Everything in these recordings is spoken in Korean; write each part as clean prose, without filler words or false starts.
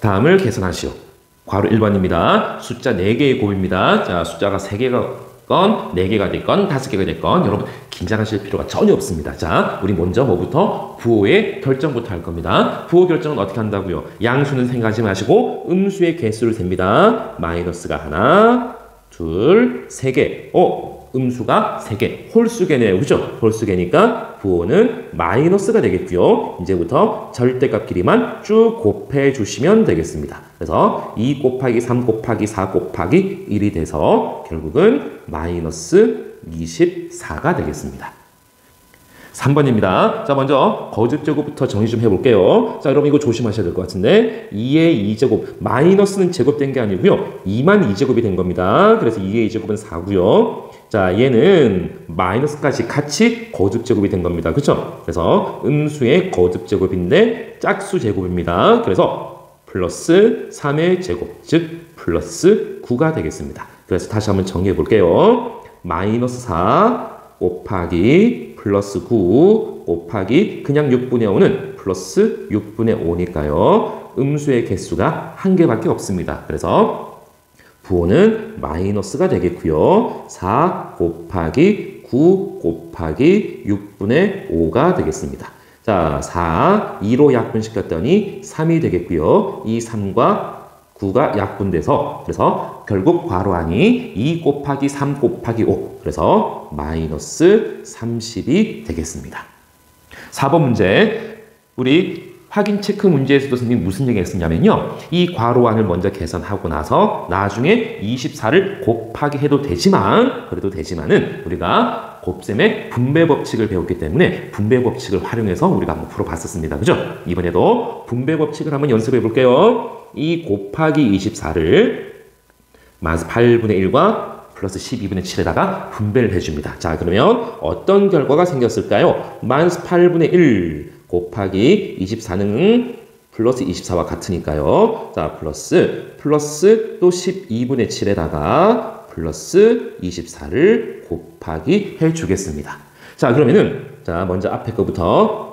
다음을 계산하시오. 괄호 1번입니다. 숫자 4개의 곱입니다. 자, 숫자가 3개가 건, 4개가 됐건, 5개가 됐건, 여러분, 긴장하실 필요가 전혀 없습니다. 자, 우리 먼저 뭐부터? 부호의 결정부터 할 겁니다. 부호 결정은 어떻게 한다고요? 양수는 생각하지 마시고, 음수의 개수를 셉니다. 마이너스가 하나, 둘, 3개. 음수가 3개. 홀수개네요. 그죠? 홀수개니까 부호는 마이너스가 되겠고요. 이제부터 절대값끼리만 쭉 곱해 주시면 되겠습니다. 그래서 2 곱하기 3 곱하기 4 곱하기 1이 돼서 결국은 마이너스 24가 되겠습니다. 3번입니다. 자, 먼저 거듭제곱부터 정리 좀 해볼게요. 자, 여러분 이거 조심하셔야 될 것 같은데 2의 2제곱, 마이너스는 제곱된 게 아니고요. 2만 2제곱이 된 겁니다. 그래서 2의 2제곱은 4고요. 자, 얘는 마이너스까지 같이 거듭제곱이 된 겁니다. 그쵸? 그래서 음수의 거듭제곱인데 짝수 제곱입니다. 그래서 플러스 3의 제곱, 즉 플러스 9가 되겠습니다. 그래서 다시 한번 정리해 볼게요. 마이너스 4 곱하기 플러스 9 곱하기 그냥 6분의 5는 플러스 6분의 5니까요. 음수의 개수가 한 개밖에 없습니다. 그래서 부호는 마이너스가 되겠고요. 4 곱하기 9 곱하기 6분의 5가 되겠습니다. 자, 4, 2로 약분시켰더니 3이 되겠고요. 이 3과 9가 약분돼서 그래서 결국 괄호 안이 2 곱하기 3 곱하기 5 그래서 마이너스 30이 되겠습니다. 4번 문제 우리 확인 체크 문제에서도 선생님이 무슨 얘기 했었냐면요. 이 괄호 안을 먼저 계산하고 나서 나중에 24를 곱하기 해도 되지만 그래도 되지만은 우리가 곱셈의 분배 법칙을 배웠기 때문에 분배 법칙을 활용해서 우리가 한번 풀어봤었습니다. 그죠? 이번에도 분배 법칙을 한번 연습해 볼게요. 이 곱하기 24를 마이너스 8분의 1과 플러스 12분의 7에다가 분배를 해줍니다. 자, 그러면 어떤 결과가 생겼을까요? 마이너스 8분의 1 곱하기 24는 플러스 24와 같으니까요. 자, 플러스 또 12분의 7에다가 플러스 24를 곱하기 해주겠습니다. 자, 그러면은 자 먼저 앞에 거부터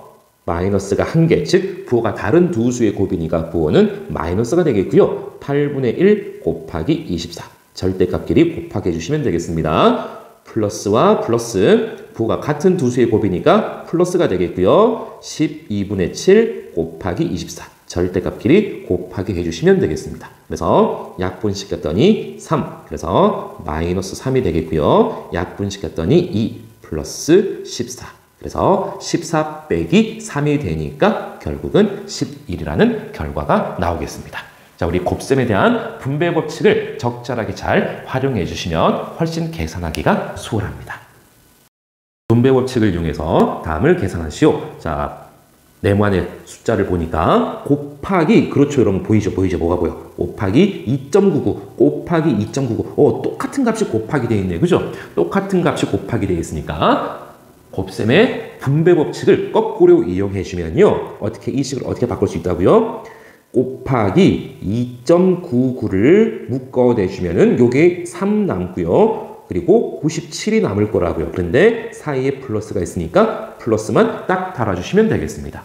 마이너스가 1개, 즉 부호가 다른 두 수의 곱이니까 부호는 마이너스가 되겠고요. 8분의 1 곱하기 24. 절대값끼리 곱하기 해주시면 되겠습니다. 플러스와 플러스, 부호가 같은 두 수의 곱이니까 플러스가 되겠고요. 12분의 7 곱하기 24. 절대값끼리 곱하기 해주시면 되겠습니다. 그래서 약분시켰더니 3. 그래서 마이너스 3이 되겠고요. 약분시켰더니 2 플러스 14. 그래서 14 빼기 3이 되니까 결국은 11이라는 결과가 나오겠습니다. 자, 우리 곱셈에 대한 분배 법칙을 적절하게 잘 활용해 주시면 훨씬 계산하기가 수월합니다. 분배 법칙을 이용해서 다음을 계산하시오. 자, 네모안의 숫자를 보니까 곱하기, 그렇죠 여러분, 보이죠? 뭐가 보여? 곱하기 2.99 곱하기 2.99 똑같은 값이 곱하기 되어 있네요. 그죠? 똑같은 값이 곱하기 되어 있으니까 곱셈의 분배 법칙을 거꾸로 이용해 주면요. 어떻게 이 식을 어떻게 바꿀 수 있다고요? 곱하기 2.99를 묶어내주면은 요게 3 남고요. 그리고 97이 남을 거라고요. 그런데 사이에 플러스가 있으니까 플러스만 딱 달아주시면 되겠습니다.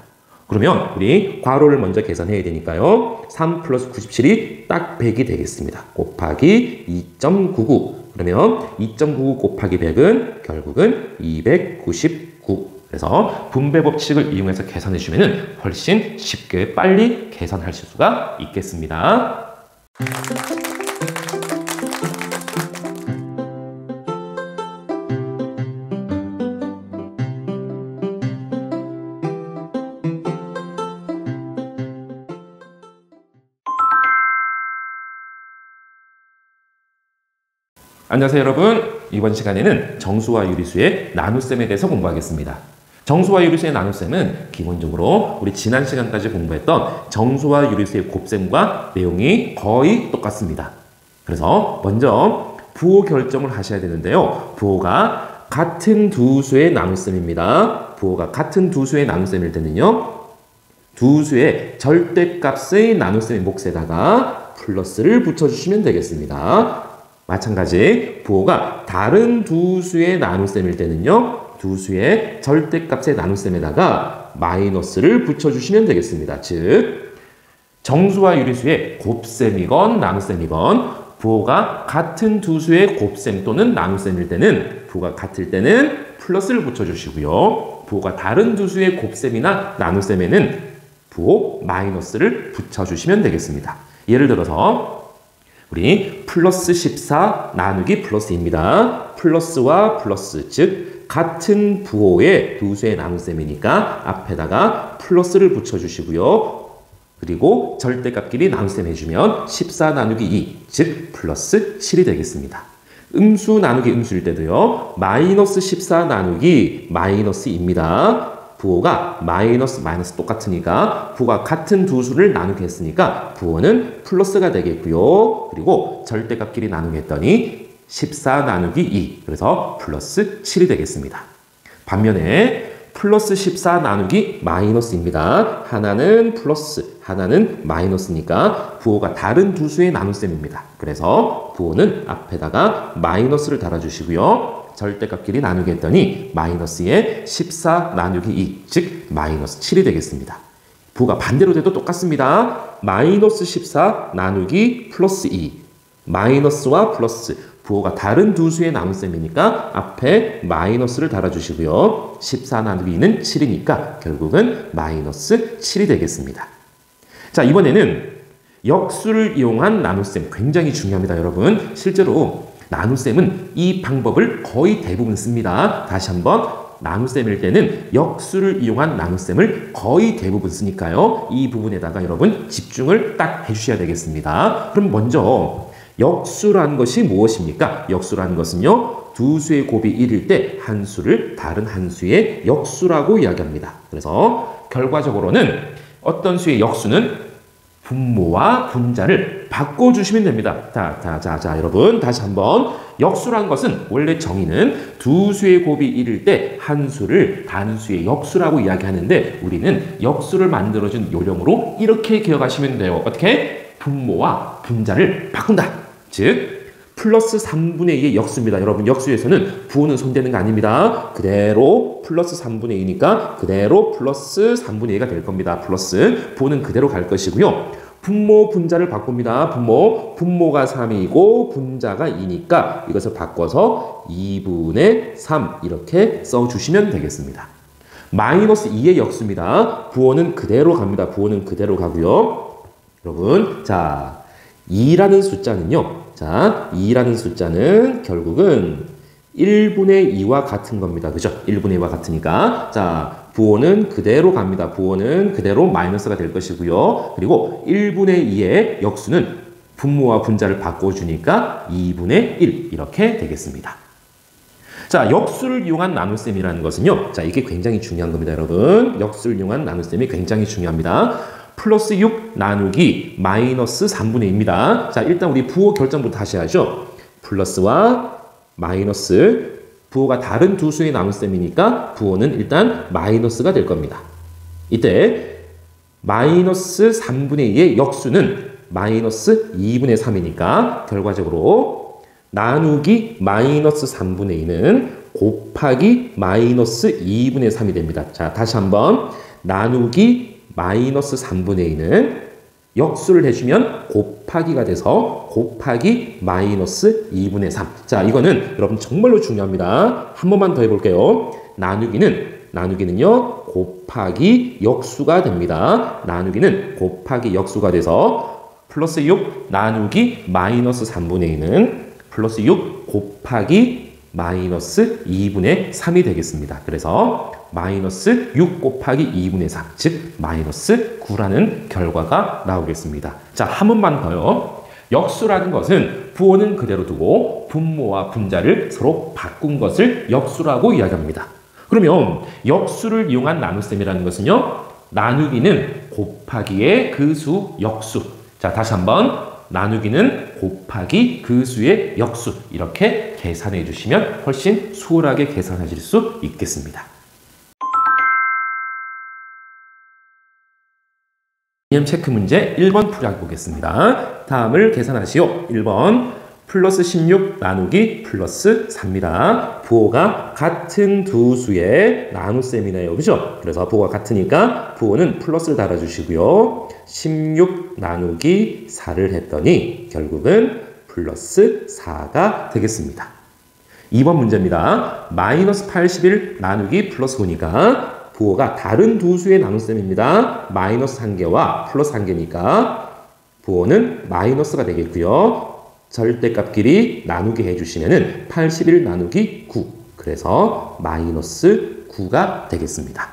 그러면 우리 괄호를 먼저 계산해야 되니까요. 3 플러스 97이 딱 100이 되겠습니다. 곱하기 2.99. 그러면 2.99 곱하기 100은 결국은 299. 그래서 분배 법칙을 이용해서 계산해 주시면 훨씬 쉽게 빨리 계산할 수가 있겠습니다. 안녕하세요 여러분. 이번 시간에는 정수와 유리수의 나눗셈에 대해서 공부하겠습니다. 정수와 유리수의 나눗셈은 기본적으로 우리 지난 시간까지 공부했던 정수와 유리수의 곱셈과 내용이 거의 똑같습니다. 그래서 먼저 부호 결정을 하셔야 되는데요. 부호가 같은 두 수의 나눗셈입니다. 부호가 같은 두 수의 나눗셈일 때는요. 두 수의 절대값의 나눗셈의 몫에다가 플러스를 붙여주시면 되겠습니다. 마찬가지 부호가 다른 두 수의 나눗셈일 때는요. 두 수의 절대값의 나눗셈에다가 마이너스를 붙여주시면 되겠습니다. 즉 정수와 유리수의 곱셈이건 나눗셈이건 부호가 같은 두 수의 곱셈 또는 나눗셈일 때는 부호가 같을 때는 플러스를 붙여주시고요. 부호가 다른 두 수의 곱셈이나 나눗셈에는 부호 마이너스를 붙여주시면 되겠습니다. 예를 들어서 우리 플러스 14 나누기 플러스 2입니다. 플러스와 플러스, 즉 같은 부호의 두 수의 나눗셈이니까 앞에다가 플러스를 붙여주시고요. 그리고 절대값끼리 나눗셈 해주면 14 나누기 2, 즉 플러스 7이 되겠습니다. 음수 나누기 음수일 때도요. 마이너스 14 나누기 마이너스 2입니다. 부호가 마이너스 똑같으니까 부호가 같은 두 수를 나누게 했으니까 부호는 플러스가 되겠고요. 그리고 절대값끼리 나누게 했더니 14 나누기 2, 그래서 플러스 7이 되겠습니다. 반면에 플러스 14 나누기 마이너스입니다. 하나는 플러스, 하나는 마이너스니까 부호가 다른 두 수의 나눗셈입니다. 그래서 부호는 앞에다가 마이너스를 달아주시고요. 절대값끼리 나누게 했더니 마이너스에 14 나누기 2, 즉 마이너스 7이 되겠습니다. 부호가 반대로 돼도 똑같습니다. 마이너스 14 나누기 플러스 2, 마이너스와 플러스, 부호가 다른 두 수의 나눗셈이니까 앞에 마이너스를 달아주시고요. 14 나누기 2는 7이니까 결국은 마이너스 7이 되겠습니다. 자, 이번에는 역수를 이용한 나눗셈 굉장히 중요합니다, 여러분. 실제로 나눗셈은 이 방법을 거의 대부분 씁니다. 다시 한번 나눗셈일 때는 역수를 이용한 나눗셈을 거의 대부분 쓰니까요. 이 부분에다가 여러분 집중을 딱 해주셔야 되겠습니다. 그럼 먼저 역수라는 것이 무엇입니까? 역수라는 것은요, 두 수의 곱이 1일 때 한 수를 다른 한 수의 역수라고 이야기합니다. 그래서 결과적으로는 어떤 수의 역수는 분모와 분자를 바꿔주시면 됩니다. 자, 여러분 다시 한번, 역수라는 것은 원래 정의는 두 수의 곱이 1일 때 한 수를 단수의 역수라고 이야기하는데 우리는 역수를 만들어준 요령으로 이렇게 기억하시면 돼요. 어떻게? 분모와 분자를 바꾼다. 즉 플러스 3분의 2의 역수입니다. 여러분 역수에서는 부호는 손대는 거 아닙니다. 그대로 플러스 3분의 2니까 그대로 플러스 3분의 2가 될 겁니다. 플러스 부호는 그대로 갈 것이고요. 분모 분자를 바꿉니다. 분모가 3이고 분자가 2니까 이것을 바꿔서 2분의 3 이렇게 써주시면 되겠습니다. 마이너스 2의 역수입니다. 부호는 그대로 갑니다. 부호는 그대로 가고요. 여러분, 자 2라는 숫자는요. 자, 2라는 숫자는 결국은 1분의 2와 같은 겁니다. 그죠? 1분의 2와 같으니까. 자, 부호는 그대로 갑니다. 부호는 그대로 마이너스가 될 것이고요. 그리고 1분의 2의 역수는 분모와 분자를 바꿔주니까 2분의 1 이렇게 되겠습니다. 자, 역수를 이용한 나눗셈이라는 것은요. 자, 이게 굉장히 중요한 겁니다, 여러분. 역수를 이용한 나눗셈이 굉장히 중요합니다. 플러스 6 나누기 마이너스 3분의 2입니다. 자, 일단 우리 부호 결정부터 다시 하죠. 플러스와 마이너스, 부호가 다른 두 수의 나눗셈이니까 부호는 일단 마이너스가 될 겁니다. 이때 마이너스 3분의 2의 역수는 마이너스 2분의 3이니까 결과적으로 나누기 마이너스 3분의 2는 곱하기 마이너스 2분의 3이 됩니다. 자, 다시 한번 나누기 마이너스 3분의 2는 역수를 해주면 곱하기가 돼서 곱하기 마이너스 2분의 3. 자, 이거는 여러분 정말로 중요합니다. 한 번만 더 해볼게요. 나누기는요, 곱하기 역수가 됩니다. 나누기는 곱하기 역수가 돼서 플러스 6 나누기 마이너스 3분의 2는 플러스 6 곱하기 마이너스 2분의 3이 되겠습니다. 그래서 마이너스 6 곱하기 2분의 3, 즉 마이너스 9라는 결과가 나오겠습니다. 자, 한 번만 더요. 역수라는 것은 부호는 그대로 두고 분모와 분자를 서로 바꾼 것을 역수라고 이야기합니다. 그러면 역수를 이용한 나눗셈이라는 것은요, 나누기는 곱하기의 그 수 역수. 자, 다시 한번 나누기는 곱하기 그 수의 역수, 이렇게 계산해 주시면 훨씬 수월하게 계산하실 수 있겠습니다. 개념 체크 문제 1번 풀이 보겠습니다. 다음을 계산하시오. 1번 플러스 16 나누기 플러스 4입니다. 부호가 같은 두 수의 나눗셈이네요. 그죠? 그래서 부호가 같으니까 부호는 플러스를 달아주시고요. 16 나누기 4를 했더니 결국은 플러스 4가 되겠습니다. 2번 문제입니다. 마이너스 81 나누기 플러스 9니까 부호가 다른 두 수의 나눗셈입니다. 마이너스 1개와 플러스 1개니까 부호는 마이너스가 되겠고요. 절대값끼리 나누기 해주시면은 81 나누기 9. 그래서 마이너스 9가 되겠습니다.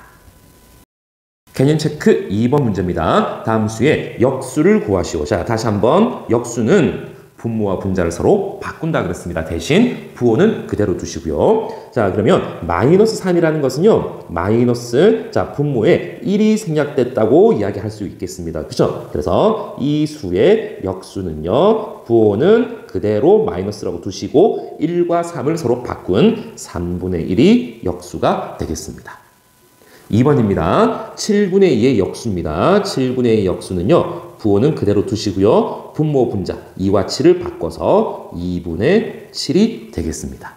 개념 체크 2번 문제입니다. 다음 수의 역수를 구하시오. 자, 다시 한번 역수는 분모와 분자를 서로 바꾼다 그랬습니다. 대신 부호는 그대로 두시고요. 자, 그러면 마이너스 3이라는 것은요. 마이너스, 자, 분모에 1이 생략됐다고 이야기할 수 있겠습니다. 그죠? 그래서 이 수의 역수는요. 부호는 그대로 마이너스라고 두시고 1과 3을 서로 바꾼 3분의 1이 역수가 되겠습니다. 2번입니다. 7분의 2의 역수입니다. 7분의 2의 역수는요. 부호는 그대로 두시고요. 분모 분자 2와 7을 바꿔서 2분의 7이 되겠습니다.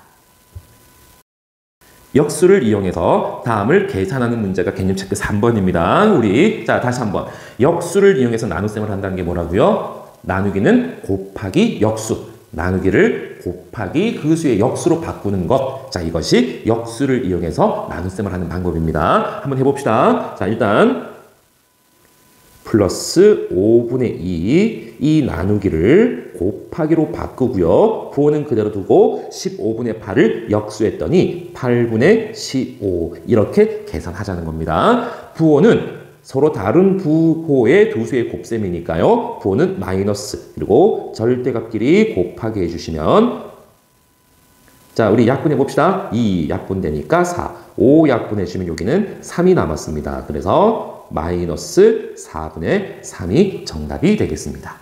역수를 이용해서 다음을 계산하는 문제가 개념 체크 3번입니다. 우리 자 다시 한번 역수를 이용해서 나눗셈을 한다는 게 뭐라고요? 나누기는 곱하기 역수. 나누기를 곱하기 그 수의 역수로 바꾸는 것. 자, 이것이 역수를 이용해서 나눗셈을 하는 방법입니다. 한번 해봅시다. 자, 일단 플러스 5분의 2, 이 나누기를 곱하기로 바꾸고요. 부호는 그대로 두고 15분의 8을 역수했더니 8분의 15 이렇게 계산하자는 겁니다. 부호는 서로 다른 부호의 두 수의 곱셈이니까요. 부호는 마이너스 그리고 절대값끼리 곱하기 해주시면 자 우리 약분해 봅시다. 2 약분되니까 4, 5 약분해주면 여기는 3이 남았습니다. 그래서 마이너스 4분의 3이 정답이 되겠습니다.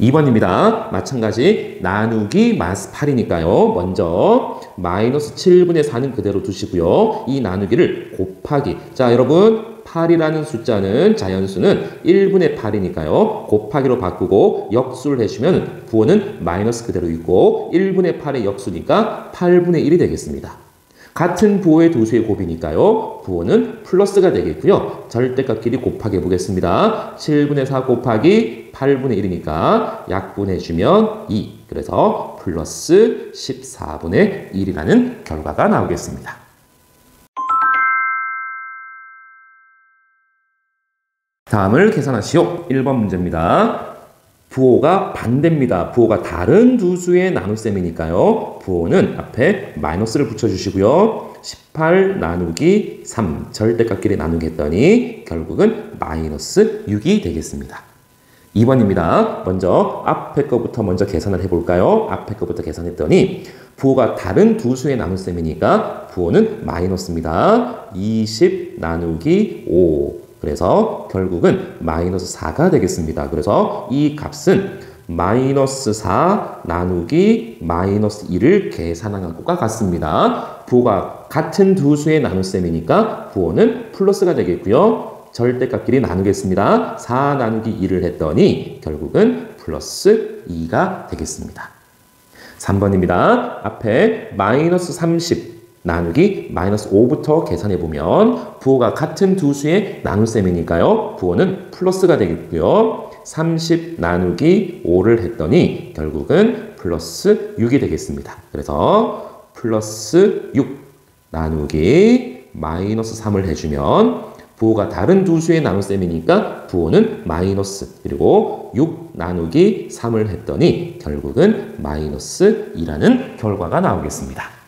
2번입니다. 마찬가지 나누기 마이너스 8이니까요. 먼저 마이너스 7분의 4는 그대로 두시고요. 이 나누기를 곱하기 자 여러분 8이라는 숫자는 자연수는 1분의 8이니까요. 곱하기로 바꾸고 역수를 해주면 부호는 마이너스 그대로 있고 1분의 8의 역수니까 8분의 1이 되겠습니다. 같은 부호의 두 수의 곱이니까요. 부호는 플러스가 되겠고요. 절대값끼리 곱하기 해보겠습니다. 7분의 4 곱하기 8분의 1이니까 약분해주면 2. 그래서 플러스 14분의 1이라는 결과가 나오겠습니다. 다음을 계산하시오. 1번 문제입니다. 부호가 반대입니다. 부호가 다른 두 수의 나눗셈이니까요. 부호는 앞에 마이너스를 붙여주시고요. 18 나누기 3 절대값끼리 나누기 했더니 결국은 마이너스 6이 되겠습니다. 2번입니다. 먼저 앞에 거부터 먼저 계산을 해볼까요? 앞에 거부터 계산했더니 부호가 다른 두 수의 나눗셈이니까 부호는 마이너스입니다. 20 나누기 5 그래서 결국은 마이너스 4가 되겠습니다. 그래서 이 값은 마이너스 4 나누기 마이너스 1을 계산한 것과 같습니다. 부호가 같은 두 수의 나눗셈이니까 부호는 플러스가 되겠고요. 절대값끼리 나누겠습니다. 4 나누기 1을 했더니 결국은 플러스 2가 되겠습니다. 3번입니다. 앞에 마이너스 30 나누기 마이너스 5부터 계산해보면 부호가 같은 두 수의 나눗셈이니까요. 부호는 플러스가 되겠고요. 30 나누기 5를 했더니 결국은 플러스 6이 되겠습니다. 그래서 플러스 6 나누기 마이너스 3을 해주면 부호가 다른 두 수의 나눗셈이니까 부호는 마이너스 그리고 6 나누기 3을 했더니 결국은 마이너스 2라는 결과가 나오겠습니다.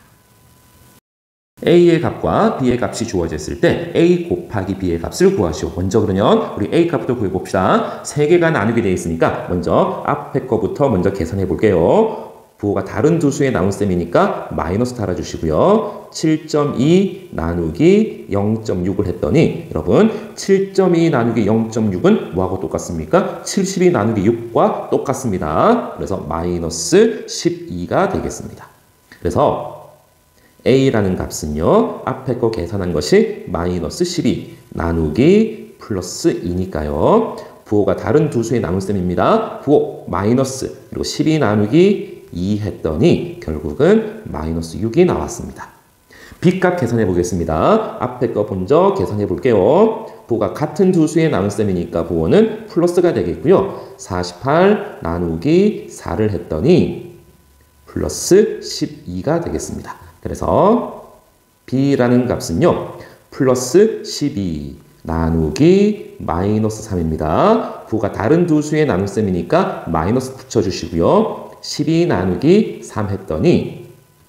A의 값과 B의 값이 주어졌을 때 A 곱하기 B의 값을 구하시오. 먼저 그러면 우리 A 값부터 구해봅시다. 3개가 나누게 되어 있으니까 먼저 앞에 거부터 먼저 계산해 볼게요. 부호가 다른 두 수의 나눗셈이니까 마이너스 달아주시고요. 7.2 나누기 0.6을 했더니 여러분 7.2 나누기 0.6은 뭐하고 똑같습니까? 72 나누기 6과 똑같습니다. 그래서 마이너스 12가 되겠습니다. 그래서 A라는 값은요. 앞에 거 계산한 것이 마이너스 12 나누기 플러스 2니까요. 부호가 다른 두 수의 나눗셈입니다. 부호 마이너스 그리고 12 나누기 2 했더니 결국은 마이너스 6이 나왔습니다. B값 계산해 보겠습니다. 앞에 거 먼저 계산해 볼게요. 부호가 같은 두 수의 나눗셈이니까 부호는 플러스가 되겠고요. 48 나누기 4를 했더니 플러스 12가 되겠습니다. 그래서 B라는 값은요. 플러스 12 나누기 마이너스 3입니다. 부호가 다른 두 수의 나눗셈이니까 마이너스 붙여주시고요. 12 나누기 3 했더니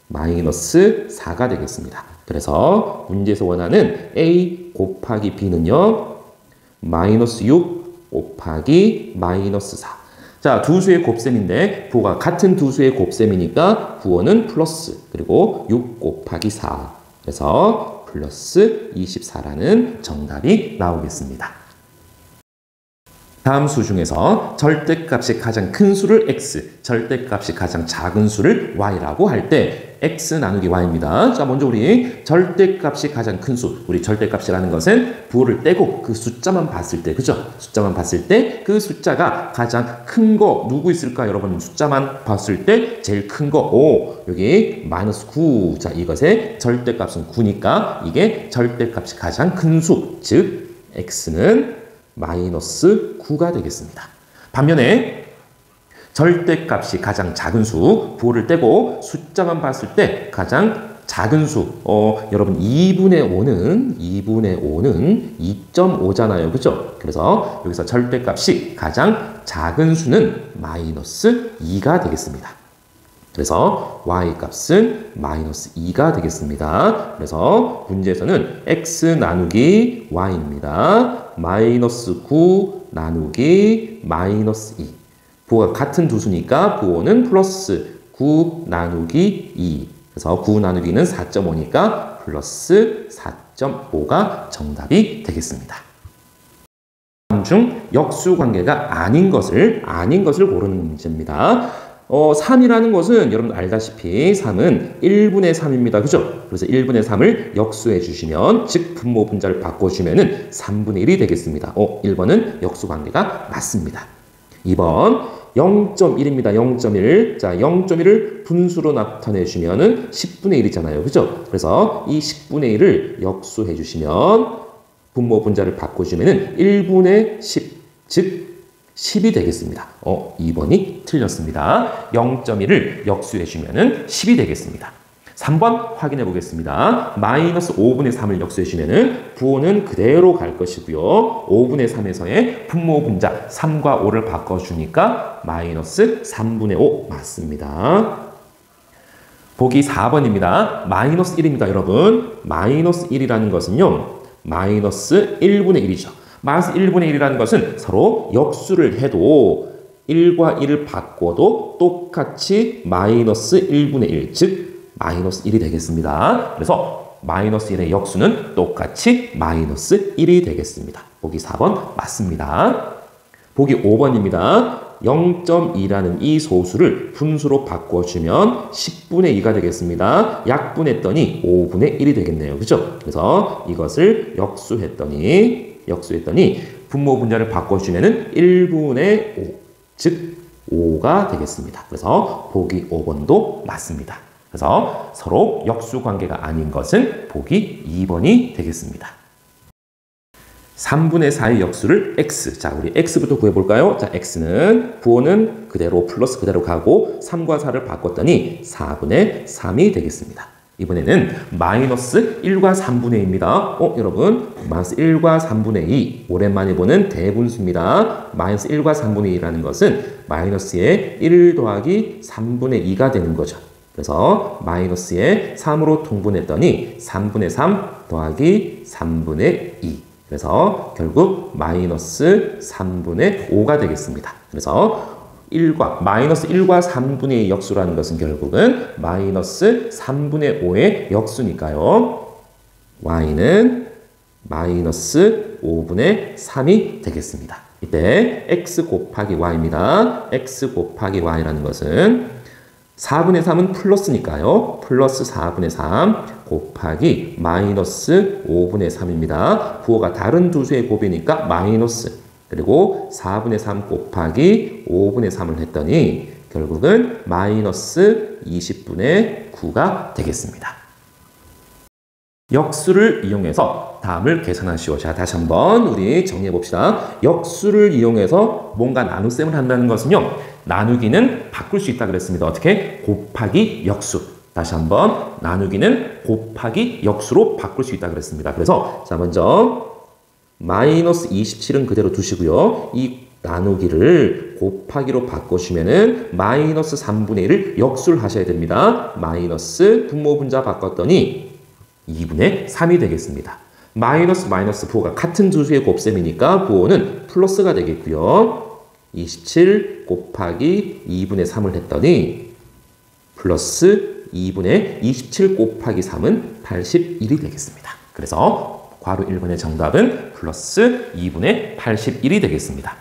마이너스 4가 되겠습니다. 그래서 문제에서 원하는 A 곱하기 B는요. 마이너스 6 곱하기 마이너스 4. 자, 두 수의 곱셈인데 부호가 같은 두 수의 곱셈이니까 부호는 플러스 그리고 6 곱하기 4. 그래서 플러스 24라는 정답이 나오겠습니다. 다음 수 중에서 절대값이 가장 큰 수를 x, 절대값이 가장 작은 수를 y라고 할 때 x 나누기 y입니다. 자, 먼저 우리 절대값이 가장 큰 수, 우리 절대값이라는 것은 부호를 떼고 그 숫자만 봤을 때, 그죠? 숫자만 봤을 때 그 숫자가 가장 큰 거 누구 있을까? 여러분 숫자만 봤을 때 제일 큰 거, 오, 여기 마이너스 9. 자, 이것의 절대값은 9니까 이게 절대값이 가장 큰 수, 즉 x는 마이너스 9가 되겠습니다. 반면에 절대값이 가장 작은 수, 부호를 떼고 숫자만 봤을 때 가장 작은 수, 여러분 2분의 5는 2.5잖아요. 그죠? 그래서 여기서 절대값이 가장 작은 수는 마이너스 2가 되겠습니다. 그래서 y값은 마이너스 2가 되겠습니다. 그래서 문제에서는 x 나누기 y입니다. 마이너스 9 나누기 마이너스 2. 부호가 같은 두 수니까 부호는 플러스 9 나누기 2. 그래서 9 나누기는 4.5니까 플러스 4.5가 정답이 되겠습니다. 다음 중 역수관계가 아닌 것을 고르는 문제입니다. 3이라는 것은 여러분 알다시피 3은 1분의 3입니다. 그죠? 그래서 1분의 3을 역수해 주시면, 즉 분모 분자를 바꿔주면은 3분의 1이 되겠습니다. 1번은 역수관계가 맞습니다. 2번 0.1입니다. 0.1. 자, 0.1을 분수로 나타내 주면은 10분의 1이잖아요. 그죠? 그래서 이 10분의 1을 역수해 주시면 분모 분자를 바꿔주면은 1분의 10, 즉 10이 되겠습니다. 2번이 틀렸습니다. 0.1을 역수해 주면은 10이 되겠습니다. 3번 확인해 보겠습니다. 마이너스 5분의 3을 역수해 주면은 부호는 그대로 갈 것이고요. 5분의 3에서의 분모 분자 3과 5를 바꿔주니까 마이너스 3분의 5 맞습니다. 보기 4번입니다. 마이너스 1입니다. 여러분, 마이너스 1이라는 것은요. 마이너스 1분의 1이죠. 마이너스 1분의 1이라는 것은 서로 역수를 해도 1과 1을 바꿔도 똑같이 마이너스 1분의 1, 즉 마이너스 1이 되겠습니다. 그래서 마이너스 1의 역수는 똑같이 마이너스 1이 되겠습니다. 보기 4번 맞습니다. 보기 5번입니다. 0.2라는 이 소수를 분수로 바꿔주면 10분의 2가 되겠습니다. 약분했더니 5분의 1이 되겠네요. 그죠? 그래서 이것을 역수했더니 분모 분자를 바꿔주면은 1분의 5, 즉 5가 되겠습니다. 그래서 보기 5번도 맞습니다. 그래서 서로 역수 관계가 아닌 것은 보기 2번이 되겠습니다. 3분의 4의 역수를 x. 자, 우리 x부터 구해볼까요? 자, x는 부호는 그대로 플러스 그대로 가고 3과 4를 바꿨더니 4분의 3이 되겠습니다. 이번에는 마이너스 1과 3분의 2입니다. 여러분, 마이너스 1과 3분의 2 오랜만에 보는 대분수입니다. 마이너스 1과 3분의 2라는 것은 마이너스에 1 더하기 3분의 2가 되는 거죠. 그래서 마이너스에 3으로 통분했더니 3분의 3 더하기 3분의 2. 그래서 결국 마이너스 3분의 5가 되겠습니다. 그래서 마이너스 1과 3분의 2의 역수라는 것은 결국은 마이너스 3분의 5의 역수니까요. y는 마이너스 5분의 3이 되겠습니다. 이때 x 곱하기 y입니다. x 곱하기 y라는 것은 4분의 3은 플러스니까요. 플러스 4분의 3 곱하기 마이너스 5분의 3입니다. 부호가 다른 두 수의 곱이니까 마이너스, 그리고 4분의 3 곱하기 5분의 3을 했더니 결국은 마이너스 20분의 9가 되겠습니다. 역수를 이용해서 다음을 계산하시오. 자, 다시 한번 우리 정리해 봅시다. 역수를 이용해서 뭔가 나눗셈을 한다는 것은요, 나누기는 바꿀 수 있다 그랬습니다. 어떻게? 곱하기 역수. 다시 한번 나누기는 곱하기 역수로 바꿀 수 있다 그랬습니다. 그래서 자, 먼저 마이너스 27은 그대로 두시고요. 이 나누기를 곱하기로 바꾸시면은 마이너스 3분의 1을 역수를 하셔야 됩니다. 마이너스 분모분자 바꿨더니 2분의 3이 되겠습니다. 마이너스 마이너스 부호가 같은 두 수의 곱셈이니까 부호는 플러스가 되겠고요. 27 곱하기 2분의 3을 했더니 플러스 2분의 27 곱하기 3은 81이 되겠습니다. 그래서 괄호 1번의 정답은 플러스 2분의 81이 되겠습니다.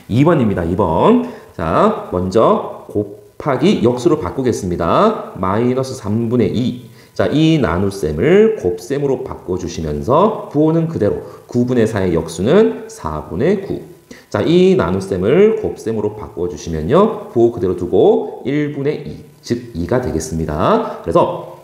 2번입니다. 2번. 자, 먼저 곱하기 역수로 바꾸겠습니다. 마이너스 3분의 2. 자, 이 나눗셈을 곱셈으로 바꿔주시면서 부호는 그대로 9분의 4의 역수는 4분의 9. 자, 이 나눗셈을 곱셈으로 바꿔주시면요. 부호 그대로 두고 1분의 2, 즉 2가 되겠습니다. 그래서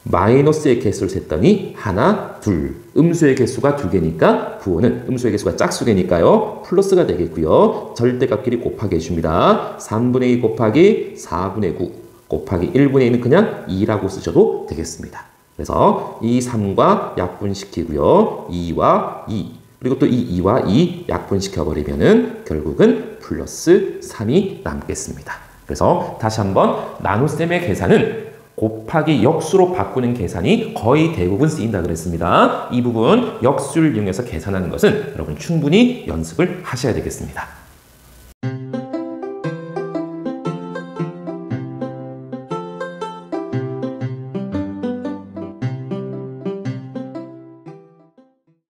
마이너스의 개수를 셌더니 하나, 둘. 음수의 개수가 2개니까 부호는 음수의 개수가 짝수개니까요. 플러스가 되겠고요. 절대값끼리 곱하기 해줍니다. 3분의 2 곱하기 4분의 9 곱하기 1분의 2는 그냥 2라고 쓰셔도 되겠습니다. 그래서 이 3과 약분시키고요. 2와 2 그리고 또 이 2와 2 약분시켜버리면은 결국은 플러스 3이 남겠습니다. 그래서 다시 한번 나눗셈의 계산은 곱하기 역수로 바꾸는 계산이 거의 대부분 쓰인다 그랬습니다. 이 부분 역수를 이용해서 계산하는 것은 여러분 충분히 연습을 하셔야 되겠습니다.